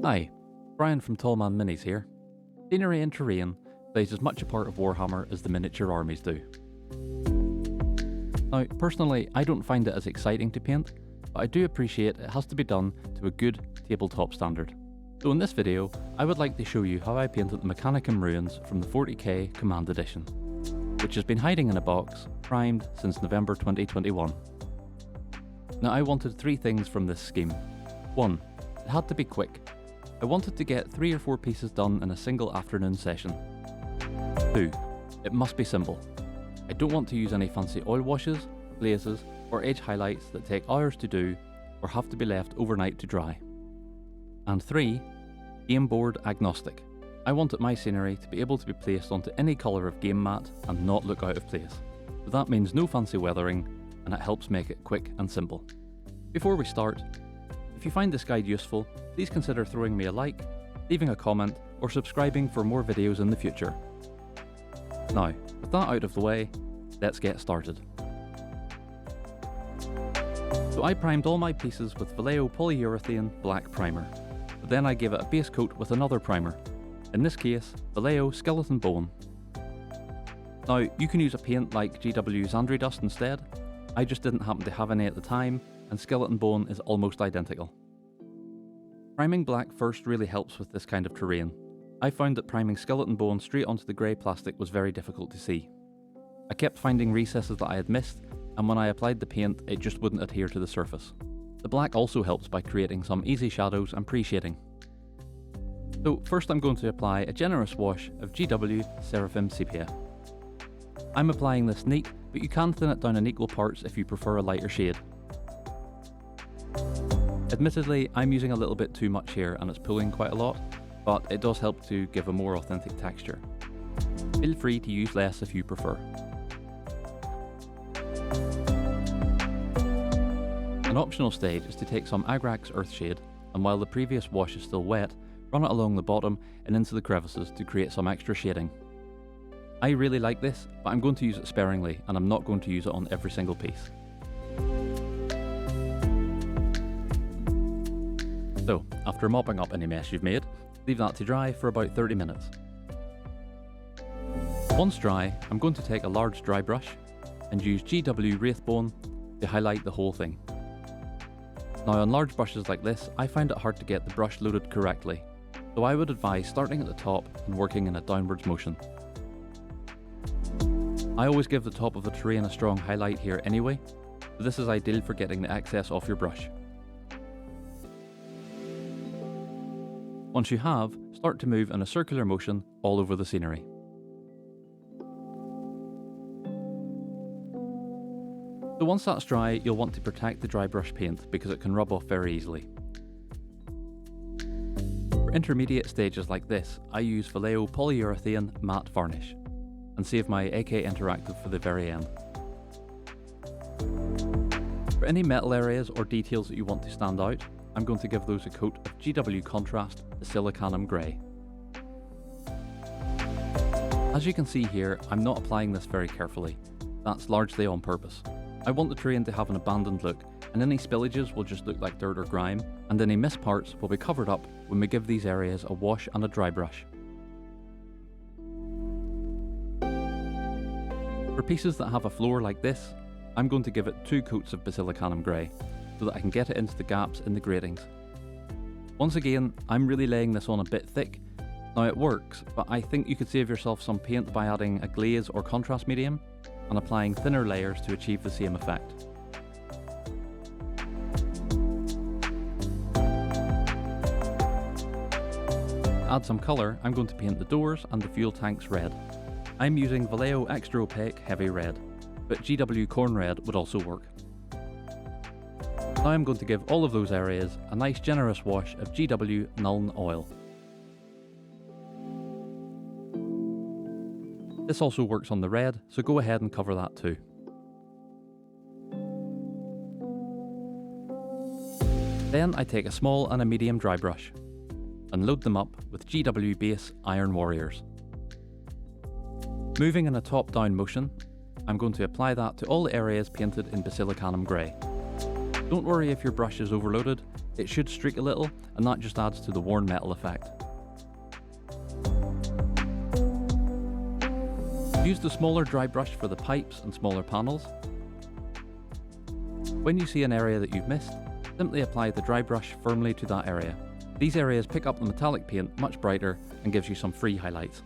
Hi, Brian from Tallman Minis here. Scenery and terrain plays as much a part of Warhammer as the miniature armies do. Now, personally, I don't find it as exciting to paint, but I do appreciate it has to be done to a good tabletop standard. So in this video, I would like to show you how I painted the Mechanicum Ruins from the 40k Command Edition, which has been hiding in a box, primed since November 2021. Now, I wanted three things from this scheme. 1. It had to be quick. I wanted to get 3 or 4 pieces done in a single afternoon session. 2. It must be simple. I don't want to use any fancy oil washes, glazes, or edge highlights that take hours to do or have to be left overnight to dry. And 3. Game board agnostic. I wanted my scenery to be able to be placed onto any colour of game mat and not look out of place. So that means no fancy weathering, and it helps make it quick and simple. Before we start, if you find this guide useful, please consider throwing me a like, leaving a comment, or subscribing for more videos in the future. Now, with that out of the way, let's get started. So I primed all my pieces with Vallejo Polyurethane Black Primer, but then I gave it a base coat with another primer, in this case, Vallejo Skeleton Bone. Now, you can use a paint like GW Xandri Dust instead. I just didn't happen to have any at the time, and Skeleton Bone is almost identical. Priming black first really helps with this kind of terrain. I found that priming Skeleton Bone straight onto the grey plastic was very difficult to see. I kept finding recesses that I had missed, and when I applied the paint, it just wouldn't adhere to the surface. The black also helps by creating some easy shadows and pre-shading. So first I'm going to apply a generous wash of GW Seraphim Sepia. I'm applying this neat, but you can thin it down in equal parts if you prefer a lighter shade. Admittedly, I'm using a little bit too much here and it's pulling quite a lot, but it does help to give a more authentic texture. Feel free to use less if you prefer. An optional stage is to take some Agrax Earthshade, and while the previous wash is still wet, run it along the bottom and into the crevices to create some extra shading. I really like this, but I'm going to use it sparingly and I'm not going to use it on every single piece. So, after mopping up any mess you've made, leave that to dry for about 30 minutes. Once dry, I'm going to take a large dry brush and use GW Wraithbone to highlight the whole thing. Now on large brushes like this, I find it hard to get the brush loaded correctly, so I would advise starting at the top and working in a downwards motion. I always give the top of the terrain a strong highlight here anyway, so this is ideal for getting the excess off your brush. Once you have, start to move in a circular motion all over the scenery. So once that's dry, you'll want to protect the dry brush paint because it can rub off very easily. For intermediate stages like this, I use Vallejo Polyurethane Matte Varnish and save my AK Interactive for the very end. For any metal areas or details that you want to stand out, I'm going to give those a coat of GW Contrast Basilicanum Grey. As you can see here, I'm not applying this very carefully. That's largely on purpose. I want the terrain to have an abandoned look, and any spillages will just look like dirt or grime, and any missed parts will be covered up when we give these areas a wash and a dry brush. For pieces that have a floor like this, I'm going to give it 2 coats of Basilicanum Grey, so that I can get it into the gaps in the gratings. Once again, I'm really laying this on a bit thick. Now it works, but I think you could save yourself some paint by adding a glaze or contrast medium, and applying thinner layers to achieve the same effect. To add some colour, I'm going to paint the doors and the fuel tanks red. I'm using Vallejo Extra Opaque Heavy Red, but GW Corn Red would also work. Now I'm going to give all of those areas a nice generous wash of GW Nuln Oil. This also works on the red, so go ahead and cover that too. Then I take a small and a medium dry brush and load them up with GW Base Iron Warriors. Moving in a top-down motion, I'm going to apply that to all the areas painted in Basilicanum Grey. Don't worry if your brush is overloaded, it should streak a little and that just adds to the worn metal effect. Use the smaller dry brush for the pipes and smaller panels. When you see an area that you've missed, simply apply the dry brush firmly to that area. These areas pick up the metallic paint much brighter and gives you some free highlights.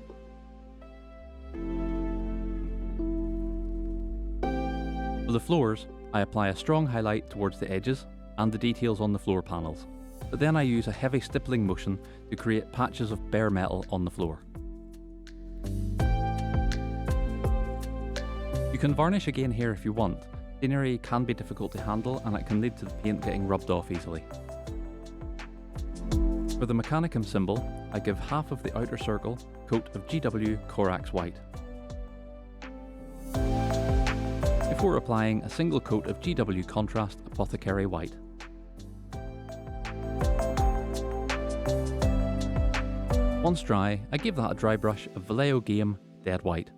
For the floors, I apply a strong highlight towards the edges and the details on the floor panels, but then I use a heavy stippling motion to create patches of bare metal on the floor. You can varnish again here if you want. Scenery can be difficult to handle and it can lead to the paint getting rubbed off easily. For the Mechanicum symbol, I give half of the outer circle coat of GW Corax White, before applying a single coat of GW Contrast Apothecary White. Once dry, I give that a dry brush of Vallejo Game Dead White.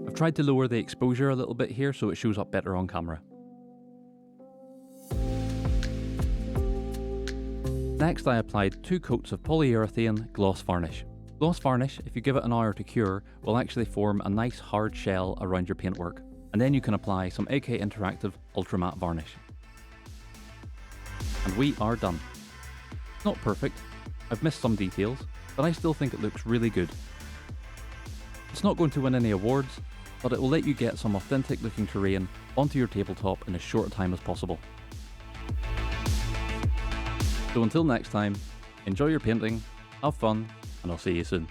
I've tried to lower the exposure a little bit here so it shows up better on camera. Next I applied 2 coats of polyurethane gloss varnish. Gloss varnish, if you give it an hour to cure, will actually form a nice hard shell around your paintwork, and then you can apply some AK Interactive Ultra Matte varnish. And we are done. It's not perfect, I've missed some details, but I still think it looks really good. It's not going to win any awards, but it will let you get some authentic looking terrain onto your tabletop in as short a time as possible. So until next time, enjoy your painting, have fun, and I'll see you soon.